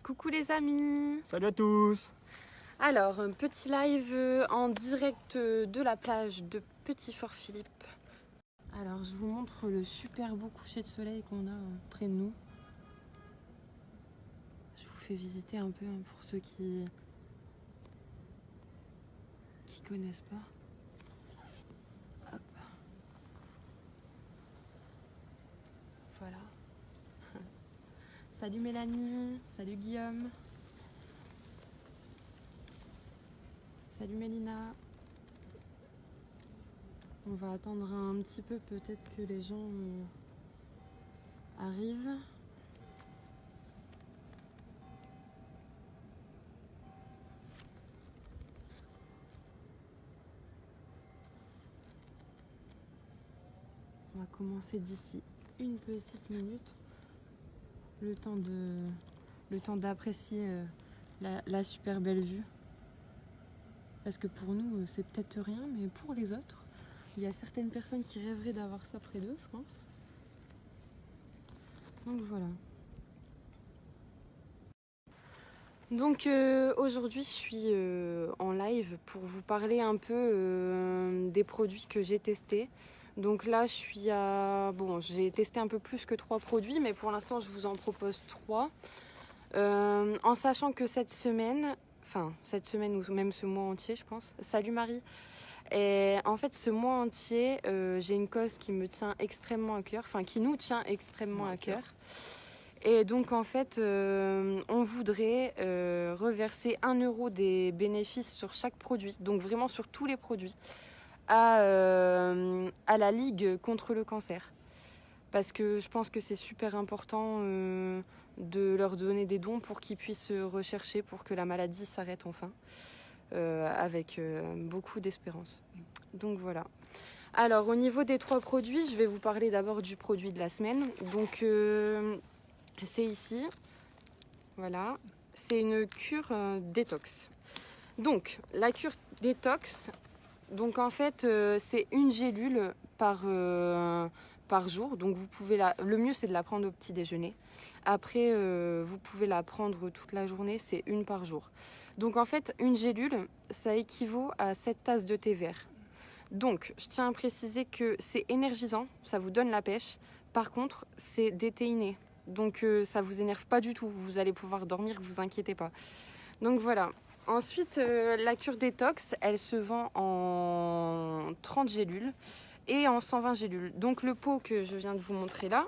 Coucou les amis. Salut à tous. Alors, un petit live en direct de la plage de Petit-Fort-Philippe. Alors, je vous montre le super beau coucher de soleil qu'on a près de nous. Je vous fais visiter un peu pour ceux qui connaissent pas. Hop. Voilà. Salut Mélanie, salut Guillaume. Salut Mélina. On va attendre un petit peu, peut-être que les gens arrivent. On va commencer d'ici une petite minute. Le temps d'apprécier la super belle vue. Parce que pour nous, c'est peut-être rien, mais pour les autres, il y a certaines personnes qui rêveraient d'avoir ça près d'eux, je pense. Donc voilà. Donc aujourd'hui, je suis en live pour vous parler un peu des produits que j'ai testés. Donc là, je suis à... Bon, j'ai testé un peu plus que 3 produits, mais pour l'instant, je vous en propose 3. En sachant que cette semaine ou même ce mois entier, je pense. Salut Marie. Et en fait, ce mois entier, j'ai une cause qui me tient extrêmement à cœur, enfin qui nous tient extrêmement à cœur. Et donc en fait, on voudrait reverser 1 euro des bénéfices sur chaque produit, donc vraiment sur tous les produits, à la Ligue contre le cancer. Parce que je pense que c'est super important de leur donner des dons pour qu'ils puissent rechercher, pour que la maladie s'arrête enfin, avec beaucoup d'espérance. Donc voilà. Alors au niveau des 3 produits, je vais vous parler d'abord du produit de la semaine. Donc c'est ici, voilà, c'est une cure détox. Donc la cure détox, donc en fait c'est une gélule par jour. Donc vous pouvez le mieux c'est de la prendre au petit déjeuner. Après vous pouvez la prendre toute la journée, c'est une par jour. Donc en fait une gélule ça équivaut à 7 tasses de thé vert. Donc je tiens à préciser que c'est énergisant, ça vous donne la pêche. Par contre c'est déthéiné. Donc ça vous énerve pas du tout, vous allez pouvoir dormir, vous inquiétez pas. Donc voilà. Ensuite, la cure détox, elle se vend en 30 gélules et en 120 gélules. Donc le pot que je viens de vous montrer là,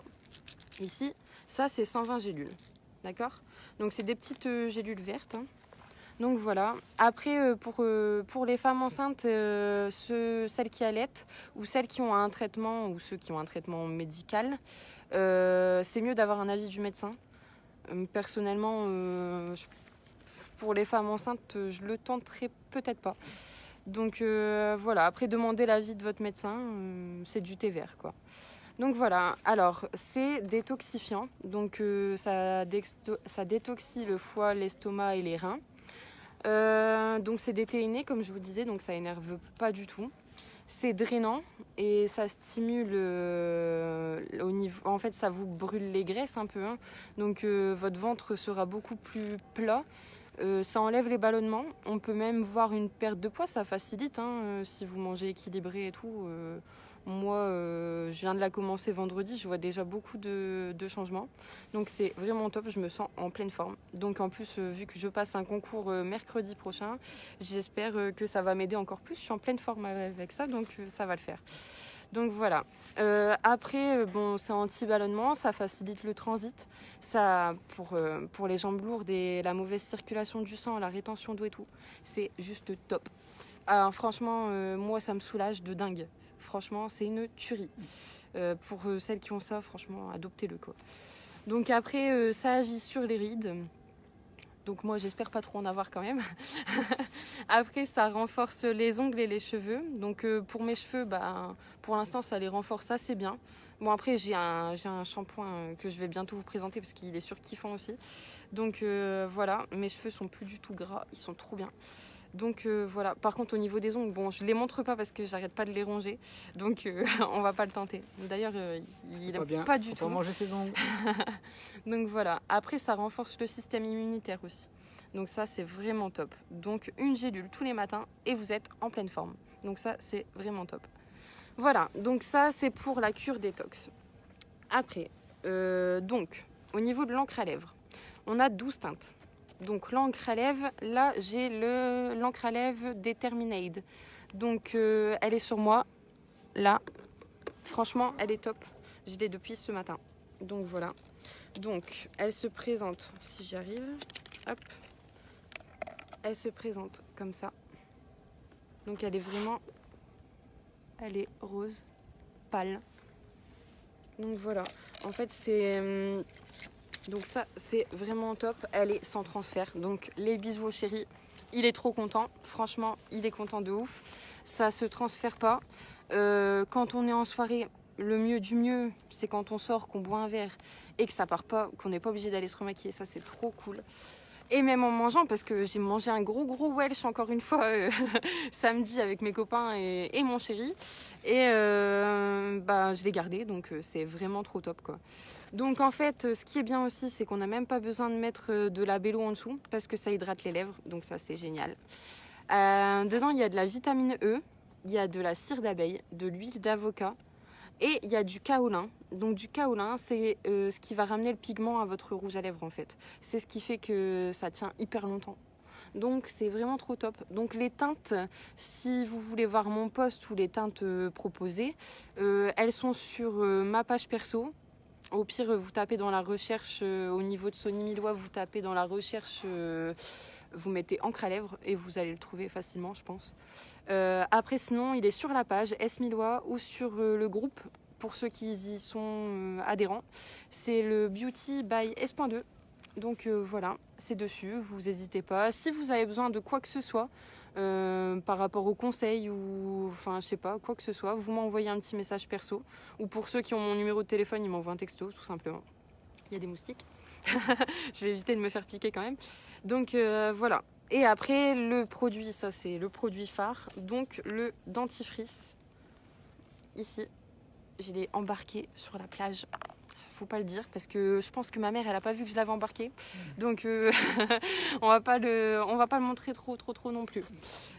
ici, ça c'est 120 gélules. D'accord? Donc c'est des petites gélules vertes. Hein. Donc voilà. Après, pour les femmes enceintes, celles qui allaitent ou celles qui ont un traitement ou ceux qui ont un traitement médical, c'est mieux d'avoir un avis du médecin. Personnellement, pour les femmes enceintes, je le tenterai peut-être pas. Donc voilà, après demandez l'avis de votre médecin, c'est du thé vert quoi. Donc voilà, alors c'est détoxifiant, donc ça détoxie le foie, l'estomac et les reins. Donc c'est déthéiné comme je vous disais, donc ça énerve pas du tout. C'est drainant et ça stimule au niveau. En fait, ça vous brûle les graisses un peu, hein. Donc votre ventre sera beaucoup plus plat. Ça enlève les ballonnements. On peut même voir une perte de poids, ça facilite hein, si vous mangez équilibré et tout. Moi, je viens de la commencer vendredi, je vois déjà beaucoup de changements. Donc c'est vraiment top, je me sens en pleine forme. Donc en plus, vu que je passe un concours mercredi prochain, j'espère que ça va m'aider encore plus. Je suis en pleine forme avec ça, donc ça va le faire. Donc voilà. Après, bon, c'est anti-ballonnement, ça facilite le transit. Ça, pour les jambes lourdes et la mauvaise circulation du sang, la rétention d'eau et tout, c'est juste top. Alors franchement, moi, ça me soulage de dingue. Franchement, c'est une tuerie. Pour celles qui ont ça, franchement, adoptez-le quoi. Donc après, ça agit sur les rides. Donc moi, j'espère pas trop en avoir quand même. Après, ça renforce les ongles et les cheveux. Donc pour mes cheveux, bah, pour l'instant, ça les renforce assez bien. Bon, après, j'ai un shampoing que je vais bientôt vous présenter parce qu'il est surkiffant aussi. Donc voilà, mes cheveux sont plus du tout gras, ils sont trop bien. Donc voilà, par contre au niveau des ongles, bon je les montre pas parce que j'arrête pas de les ronger, donc on va pas le tenter. D'ailleurs il aime pas du tout. Faut pas manger ses ongles. Donc voilà, après ça renforce le système immunitaire aussi. Donc ça c'est vraiment top. Donc une gélule tous les matins et vous êtes en pleine forme. Donc ça c'est vraiment top. Voilà, donc ça c'est pour la cure détox. Après, donc au niveau de l'encre à lèvres, on a 12 teintes. Donc l'encre à lèvres, là j'ai l'encre à lèvres Determinade. Donc elle est sur moi, là. Franchement, elle est top. Je l'ai depuis ce matin. Donc voilà. Donc elle se présente, si j'y arrive, hop. Elle se présente comme ça. Donc elle est vraiment, elle est rose, pâle. Donc voilà. En fait c'est... Donc ça, c'est vraiment top. Elle est sans transfert. Donc les bisous au chéri. Il est trop content. Franchement, il est content de ouf. Ça se transfère pas. Quand on est en soirée, le mieux du mieux, c'est quand on sort, qu'on boit un verre et que ça part pas, qu'on n'est pas obligé d'aller se remaquiller. Ça, c'est trop cool. Et même en mangeant, parce que j'ai mangé un gros Welsh encore une fois samedi avec mes copains et mon chéri. Et je l'ai gardé, donc c'est vraiment trop top quoi. Donc en fait, ce qui est bien aussi, c'est qu'on n'a même pas besoin de mettre de la bello en dessous, parce que ça hydrate les lèvres, donc ça c'est génial. Dedans, il y a de la vitamine E, il y a de la cire d'abeille, de l'huile d'avocat, et il y a du kaolin. Donc du kaolin, c'est ce qui va ramener le pigment à votre rouge à lèvres en fait. C'est ce qui fait que ça tient hyper longtemps. Donc c'est vraiment trop top. Donc les teintes, si vous voulez voir mon post ou les teintes proposées, elles sont sur ma page perso. Au pire, vous tapez dans la recherche, au niveau de Sony Millois, vous tapez dans la recherche, vous mettez encre à lèvres et vous allez le trouver facilement, je pense. Après, sinon, il est sur la page S Millois ou sur le groupe, pour ceux qui y sont adhérents. C'est le Beauty by S.2. Donc voilà, c'est dessus, vous n'hésitez pas. Si vous avez besoin de quoi que ce soit, par rapport aux conseils ou enfin je sais pas, quoi que ce soit, vous m'envoyez un petit message perso. Ou pour ceux qui ont mon numéro de téléphone, ils m'envoient un texto tout simplement. Il y a des moustiques. Je vais éviter de me faire piquer quand même. Donc voilà. Et après le produit, ça c'est le produit phare. Donc le dentifrice. Ici, je l'ai embarqué sur la plage. Faut pas le dire parce que je pense que ma mère elle a pas vu que je l'avais embarqué, donc on va pas le montrer trop non plus.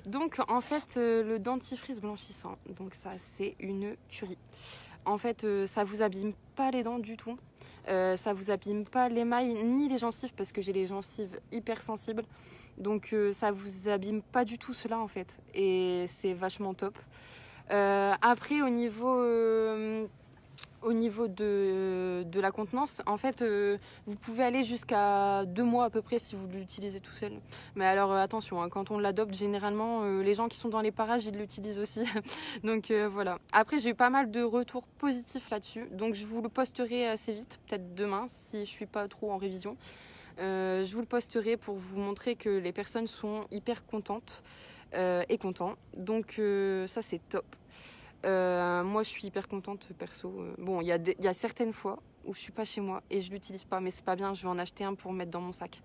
Donc en fait le dentifrice blanchissant, donc ça c'est une tuerie. En fait ça vous abîme pas les dents du tout, ça vous abîme pas l'émail ni les gencives parce que j'ai les gencives hyper sensibles, donc ça vous abîme pas du tout cela en fait et c'est vachement top. Après au niveau de la contenance, en fait, vous pouvez aller jusqu'à 2 mois à peu près si vous l'utilisez tout seul. Mais alors attention, hein, quand on l'adopte, généralement, les gens qui sont dans les parages, ils l'utilisent aussi. Donc voilà. Après, j'ai eu pas mal de retours positifs là-dessus. Donc je vous le posterai assez vite, peut-être demain, si je suis pas trop en révision. Je vous le posterai pour vous montrer que les personnes sont hyper contentes et contents. Donc ça, c'est top. Moi, je suis hyper contente perso. Bon, il y a certaines fois où je suis pas chez moi et je l'utilise pas, mais c'est pas bien. Je vais en acheter un pour mettre dans mon sac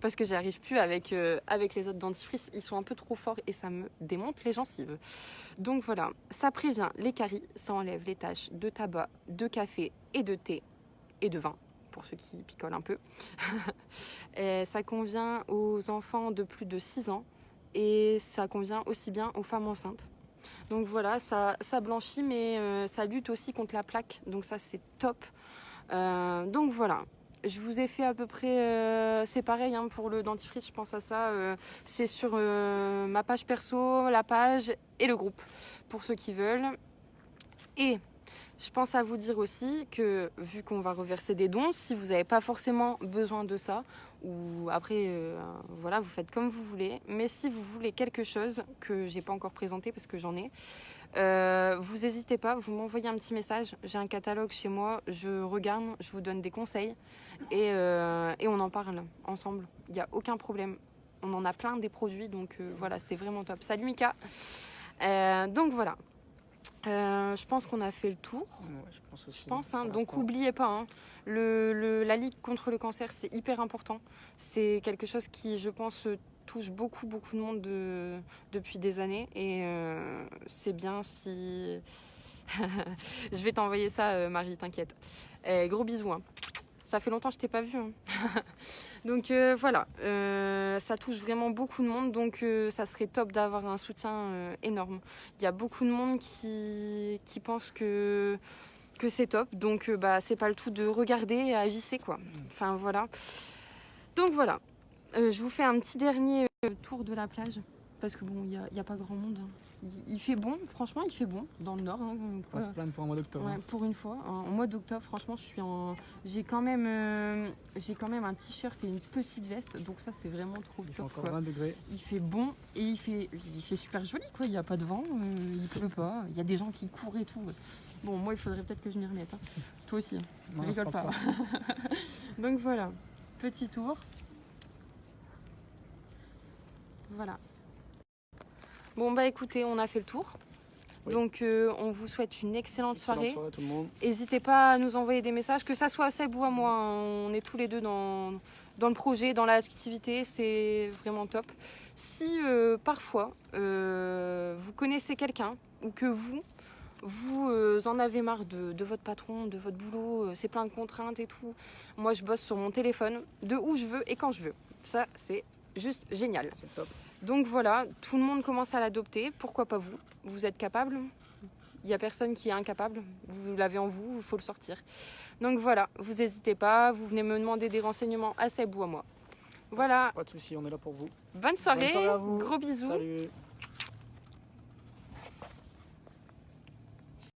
parce que j'y arrive plus avec les autres dentifrices. Ils sont un peu trop forts et ça me démonte les gencives. Donc voilà, ça prévient les caries, ça enlève les taches de tabac, de café et de thé et de vin pour ceux qui picolent un peu. Et ça convient aux enfants de plus de 6 ans et ça convient aussi bien aux femmes enceintes. Donc voilà, ça blanchit, mais ça lutte aussi contre la plaque. Donc ça, c'est top. Donc voilà, je vous ai fait à peu près... c'est pareil hein, pour le dentifrice, je pense à ça. C'est sur ma page perso, la page et le groupe, pour ceux qui veulent. Et je pense à vous dire aussi que, vu qu'on va reverser des dons, si vous n'avez pas forcément besoin de ça, ou après, voilà, vous faites comme vous voulez. Mais si vous voulez quelque chose que j'ai pas encore présenté parce que j'en ai, vous n'hésitez pas, vous m'envoyez un petit message. J'ai un catalogue chez moi, je regarde, je vous donne des conseils et on en parle ensemble. Il n'y a aucun problème. On en a plein des produits, donc voilà, c'est vraiment top. Salut Mika. Donc voilà. Je pense qu'on a fait le tour. Ouais, je pense aussi. Je pense, hein. Pour Donc l'instant. n'oubliez pas, hein, la lutte contre le cancer, c'est hyper important. C'est quelque chose qui, je pense, touche beaucoup de monde depuis des années. Et c'est bien si... Je vais t'envoyer ça, Marie, t'inquiète. Gros bisous. Hein. Ça fait longtemps que je t'ai pas vu. Hein. Donc voilà, ça touche vraiment beaucoup de monde. Donc ça serait top d'avoir un soutien énorme. Il y a beaucoup de monde qui pense que c'est top. Donc bah, c'est pas le tout de regarder et agissez quoi. Enfin voilà. Donc voilà, je vous fais un petit dernier tour de la plage. Parce que bon, il y a pas grand monde. Il fait bon, franchement, il fait bon dans le nord. Hein, On se plaindre pour un mois d'octobre. Ouais, pour une fois. En mois d'octobre, franchement, j'ai quand même un t-shirt et une petite veste. Donc ça, c'est vraiment trop Il fait top. encore Quoi. 20 degrés. Il fait bon et il fait super joli. Quoi. Il n'y a pas de vent, il pleut pas. Il y a des gens qui courent et tout. Bon, moi, il faudrait peut-être que je m'y remette. Hein. Toi aussi, hein. Non, Rigole pas. Donc voilà, petit tour. Voilà. Bon, bah écoutez, on a fait le tour. Oui. Donc on vous souhaite une excellente soirée. Soirée tout le monde. N'hésitez pas à nous envoyer des messages, que ça soit à Seb ou à moi. Hein. On est tous les deux dans le projet, dans l'activité, c'est vraiment top. Si parfois vous connaissez quelqu'un ou que vous en avez marre de votre patron, de votre boulot, c'est plein de contraintes et tout. Moi je bosse sur mon téléphone, de où je veux et quand je veux. Ça c'est juste génial. C'est top. Donc voilà, tout le monde commence à l'adopter. Pourquoi pas vous? Vous êtes capable. Il n'y a personne qui est incapable. Vous l'avez en vous, il faut le sortir. Donc voilà, vous n'hésitez pas. Vous venez me demander des renseignements à Seb ou à moi. Voilà. Pas de souci, on est là pour vous. Bonne soirée. Bonne soirée à vous. Gros bisous. Salut.